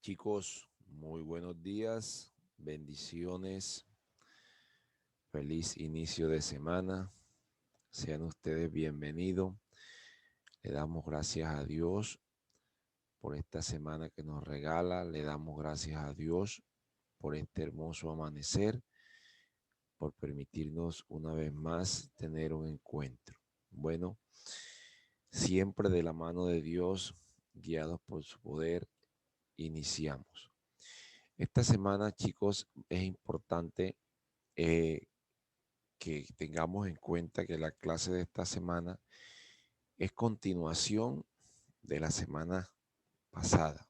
Chicos, muy buenos días, bendiciones, feliz inicio de semana. Sean ustedes bienvenidos. Le damos gracias a Dios por esta semana que nos regala. Le damos gracias a Dios por este hermoso amanecer, por permitirnos una vez más tener un encuentro. Bueno, siempre de la mano de Dios, guiados por su poder, iniciamos. Esta semana, chicos, es importante eh, que tengamos en cuenta que la clase de esta semana es continuación de la semana pasada.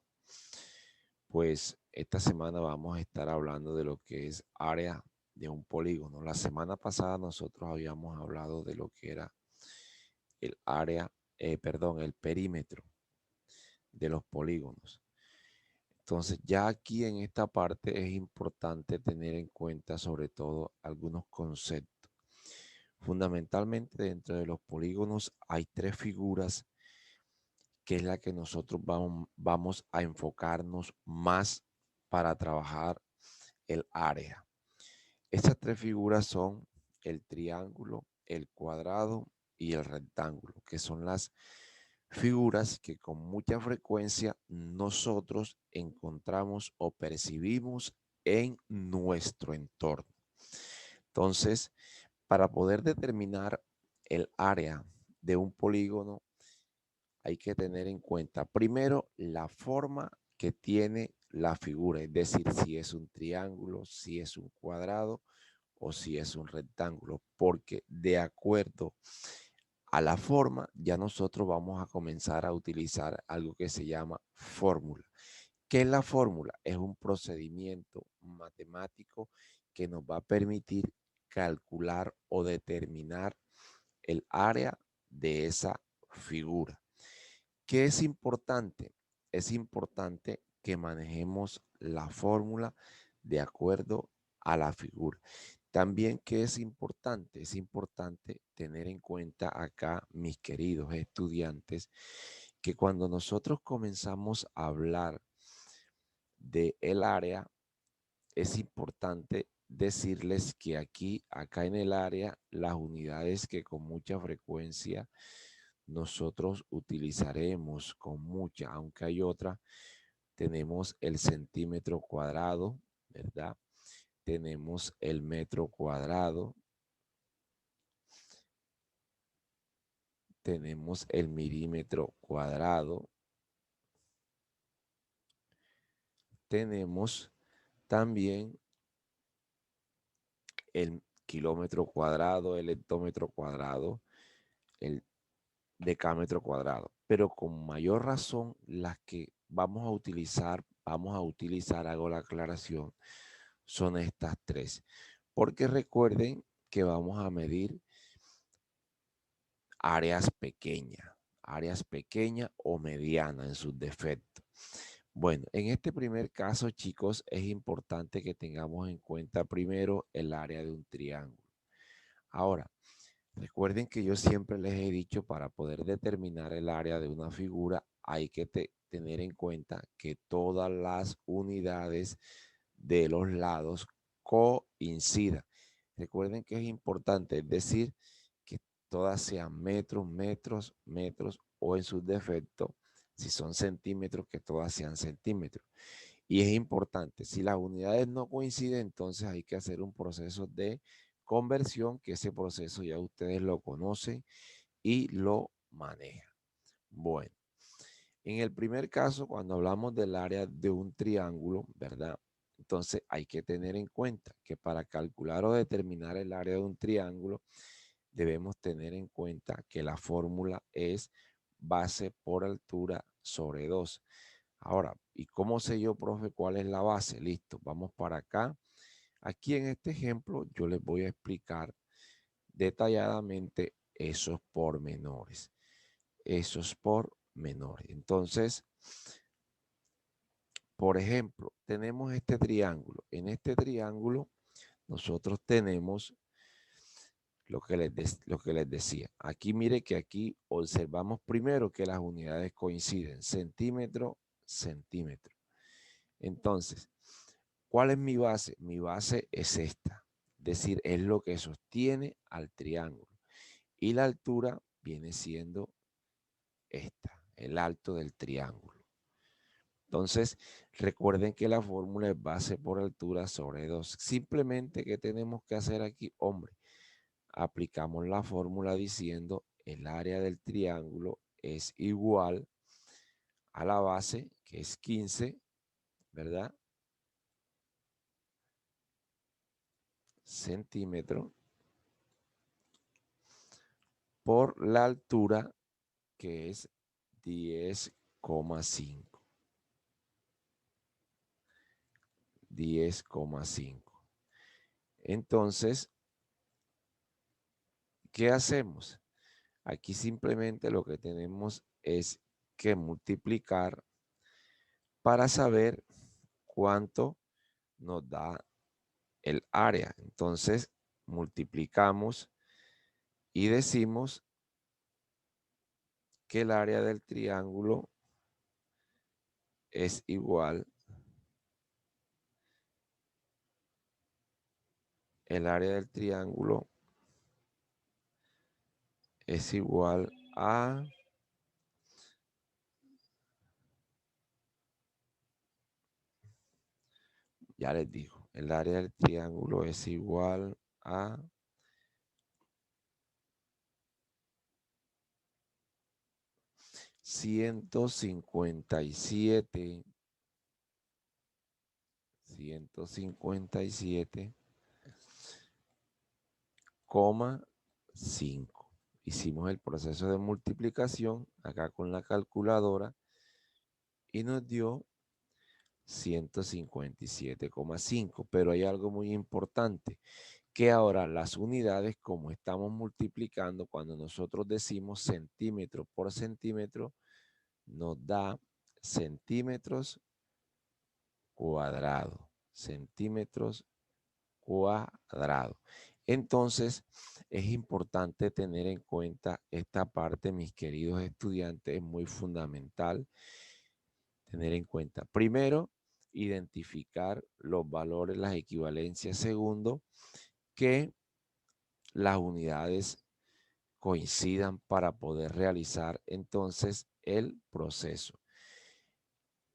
Pues esta semana vamos a estar hablando de lo que es área de un polígono. La semana pasada nosotros habíamos hablado de lo que era el área, el perímetro de los polígonos. Entonces ya aquí en esta parte es importante tener en cuenta sobre todo algunos conceptos. Fundamentalmente dentro de los polígonos hay tres figuras que es la que nosotros vamos a enfocarnos más para trabajar el área. Estas tres figuras son el triángulo, el cuadrado y el rectángulo, que son las figuras que con mucha frecuencia nosotros encontramos o percibimos en nuestro entorno. Entonces, para poder determinar el área de un polígono, hay que tener en cuenta primero la forma que tiene la figura, es decir, si es un triángulo, si es un cuadrado o si es un rectángulo, porque de acuerdo a la forma ya nosotros vamos a comenzar a utilizar algo que se llama fórmula. ¿Qué es la fórmula? Es un procedimiento matemático que nos va a permitir calcular o determinar el área de esa figura. ¿Qué es importante? Es importante que manejemos la fórmula de acuerdo a la figura. También, ¿qué es importante? Es importante tener en cuenta acá, mis queridos estudiantes, que cuando nosotros comenzamos a hablar de el área, es importante decirles que acá en el área, las unidades que con mucha frecuencia nosotros utilizaremos con mucha, aunque hay otra, tenemos el centímetro cuadrado, ¿verdad? Tenemos el metro cuadrado, tenemos el milímetro cuadrado, tenemos también el kilómetro cuadrado, el hectómetro cuadrado, el decámetro cuadrado. Pero con mayor razón, las que vamos a utilizar, hago la aclaración, son estas tres. Porque recuerden que vamos a medir áreas pequeñas o medianas en sus defectos. Bueno, en este primer caso, chicos, es importante que tengamos en cuenta primero el área de un triángulo. Ahora, recuerden que yo siempre les he dicho para poder determinar el área de una figura hay que tener en cuenta que todas las unidades de los lados coincidan. Recuerden que es importante, es decir, que todas sean metros, metros, metros o en sus defectos, si son centímetros, que todas sean centímetros. Y es importante, si las unidades no coinciden, entonces hay que hacer un proceso de conversión, que ese proceso ya ustedes lo conocen y lo manejan. Bueno, en el primer caso, cuando hablamos del área de un triángulo, ¿verdad? Entonces hay que tener en cuenta que para calcular o determinar el área de un triángulo, debemos tener en cuenta que la fórmula es base por altura sobre 2. Ahora, ¿y cómo sé yo, profe, cuál es la base? Listo, vamos para acá. Aquí en este ejemplo yo les voy a explicar detalladamente esos pormenores. Esos pormenores. Entonces, por ejemplo, tenemos este triángulo. En este triángulo nosotros tenemos lo que les decía. Aquí mire que aquí observamos primero que las unidades coinciden. Centímetro, centímetro. Entonces, ¿cuál es mi base? Mi base es esta. Es decir, es lo que sostiene al triángulo. Y la altura viene siendo esta, el alto del triángulo. Entonces, recuerden que la fórmula es base por altura sobre 2. Simplemente, ¿qué tenemos que hacer aquí? Hombre, aplicamos la fórmula diciendo el área del triángulo es igual a la base, que es 15, ¿verdad? Centímetros por la altura, que es 10,5. 10,5. Entonces, ¿qué hacemos? Aquí simplemente lo que tenemos es que multiplicar para saber cuánto nos da el área. Entonces, multiplicamos y decimos que el área del triángulo es igual, el área del triángulo es igual a, ya les digo, el área del triángulo es igual a 157,5. Hicimos el proceso de multiplicación acá con la calculadora y nos dio 157,5. Pero hay algo muy importante, que ahora las unidades, como estamos multiplicando, cuando nosotros decimos centímetro por centímetro, nos da centímetros cuadrados. Centímetros cuadrados. Entonces, es importante tener en cuenta esta parte, mis queridos estudiantes, es muy fundamental tener en cuenta. Primero, identificar los valores, las equivalencias. Segundo, que las unidades coincidan para poder realizar entonces el proceso.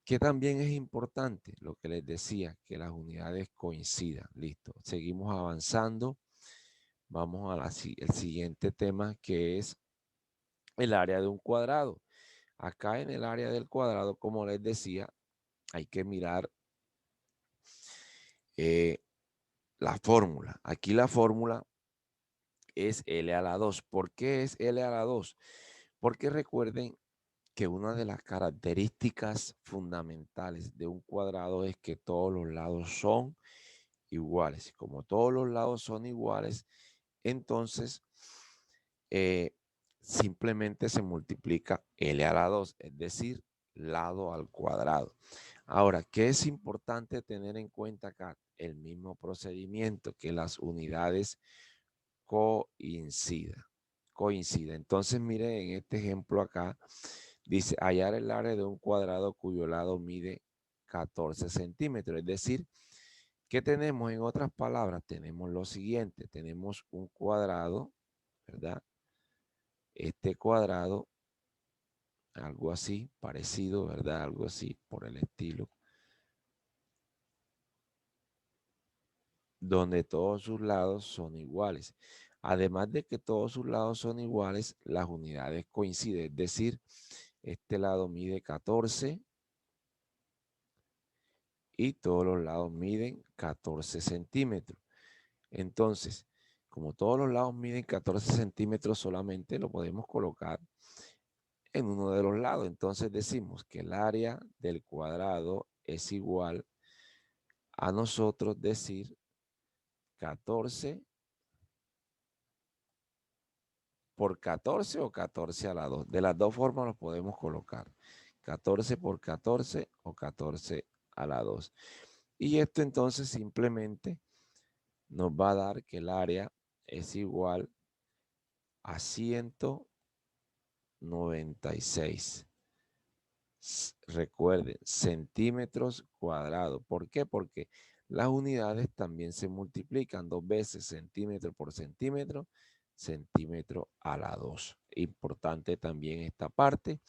Que también es importante lo que les decía, que las unidades coincidan. Listo, seguimos avanzando. Vamos al siguiente tema, que es el área de un cuadrado. Acá en el área del cuadrado, como les decía, hay que mirar la fórmula. Aquí la fórmula es L a la 2. ¿Por qué es L a la 2? Porque recuerden que una de las características fundamentales de un cuadrado es que todos los lados son iguales. Como todos los lados son iguales, entonces simplemente se multiplica L a la 2, es decir, lado al cuadrado. Ahora, ¿qué es importante tener en cuenta acá? El mismo procedimiento, que las unidades coincida. Entonces, mire, en este ejemplo acá, dice hallar el área de un cuadrado cuyo lado mide 14 centímetros. Es decir, ¿qué tenemos? En otras palabras, tenemos lo siguiente. Tenemos un cuadrado, ¿verdad? Este cuadrado, algo así, parecido, ¿verdad? Algo así, por el estilo, donde todos sus lados son iguales. Además de que todos sus lados son iguales, las unidades coinciden. Es decir, este lado mide 14 y todos los lados miden 14 centímetros. Entonces, como todos los lados miden 14 centímetros, solamente lo podemos colocar en uno de los lados. Entonces decimos que el área del cuadrado es igual a nosotros decir 14 por 14 o 14 a la 2. De las dos formas lo podemos colocar. 14 por 14 o 14 a la 2. Y esto entonces simplemente nos va a dar que el área es igual a 196 Recuerden, centímetros cuadrados. ¿Por qué? Porque las unidades también se multiplican 2 veces, centímetro por centímetro, centímetro a la 2. Importante también esta parte,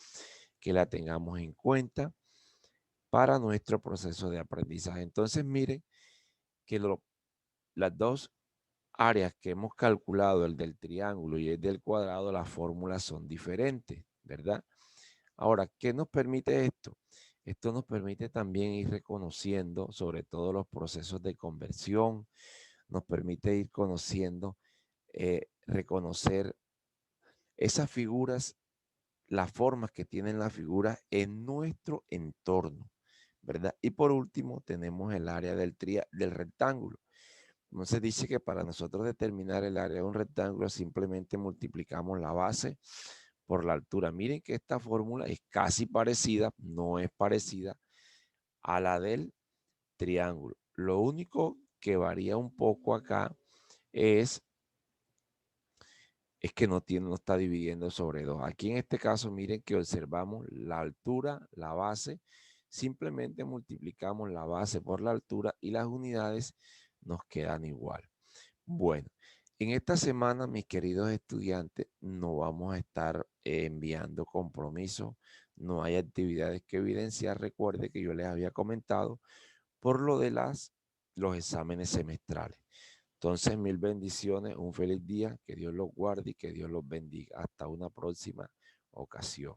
que la tengamos en cuenta para nuestro proceso de aprendizaje. Entonces, miren que las dos áreas que hemos calculado, el del triángulo y el del cuadrado, las fórmulas son diferentes, ¿verdad? Ahora, ¿qué nos permite esto? Esto nos permite también ir reconociendo sobre todo los procesos de conversión, nos permite ir conociendo, reconocer esas figuras, las formas que tienen las figuras en nuestro entorno, ¿verdad? Y por último tenemos el área del rectángulo. Entonces dice que para nosotros determinar el área de un rectángulo simplemente multiplicamos la base por la altura. Miren que esta fórmula es casi parecida, no es parecida a la del triángulo. Lo único que varía un poco acá es, es que no está dividiendo sobre 2. Aquí en este caso, miren que observamos la altura, la base, simplemente multiplicamos la base por la altura y las unidades nos quedan igual. Bueno, en esta semana, mis queridos estudiantes, no vamos a estar enviando compromisos, no hay actividades que evidenciar. Recuerde que yo les había comentado por lo de los exámenes semestrales. Entonces, mil bendiciones, un feliz día, que Dios los guarde y que Dios los bendiga. Hasta una próxima ocasión.